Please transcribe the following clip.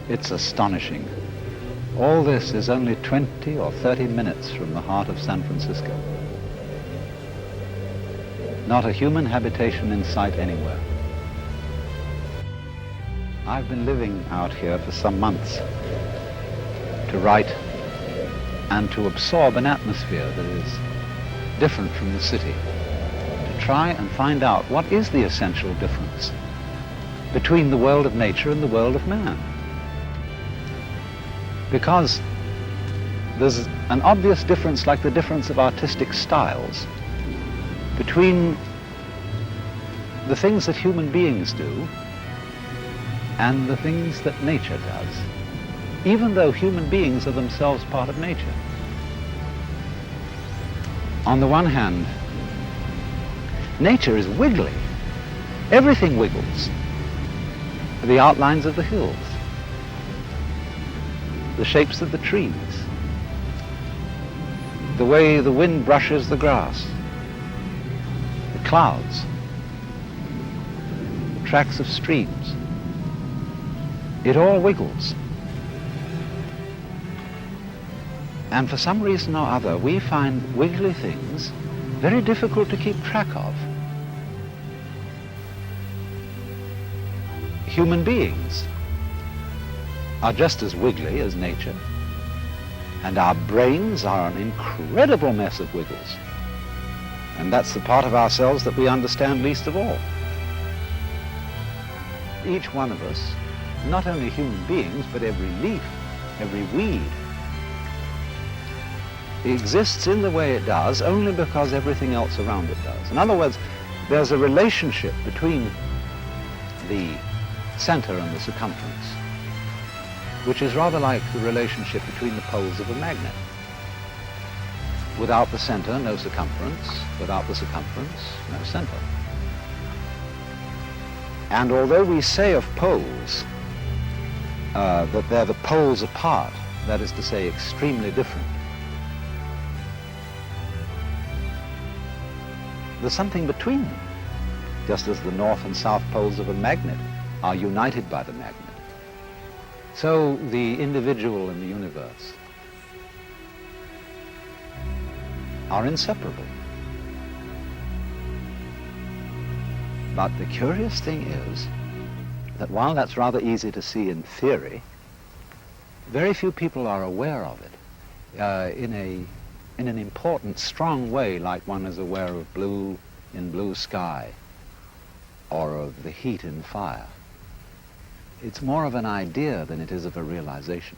It's astonishing. All this is only 20 or 30 minutes from the heart of San Francisco. Not a human habitation in sight anywhere. I've been living out here for some months to write and to absorb an atmosphere that is different from the city, to try and find out what is the essential difference between the world of nature and the world of man. Because there's an obvious difference, like the difference of artistic styles, between the things that human beings do and the things that nature does, even though human beings are themselves part of nature. On the one hand, nature is wiggly. Everything wiggles. The outlines of the hills, the shapes of the trees, the way the wind brushes the grass, the clouds, the tracks of streams. It all wiggles. And for some reason or other, we find wiggly things very difficult to keep track of. Human beings are just as wiggly as nature, and our brains are an incredible mess of wiggles. And that's the part of ourselves that we understand least of all. Each one of us, not only human beings, but every leaf, every weed, exists in the way it does only because everything else around it does. In other words, there's a relationship between the center and the circumference, which is rather like the relationship between the poles of a magnet. Without the center, no circumference. Without the circumference, no center. And although we say of poles that they're the poles apart, that is to say, extremely different, there's something between them, just as the north and south poles of a magnet are united by the magnet. So the individual and the universe are inseparable. But the curious thing is that while that's rather easy to see in theory, very few people are aware of it in an important, strong way, like one is aware of blue in blue sky or of the heat in fire. It's more of an idea than it is of a realization.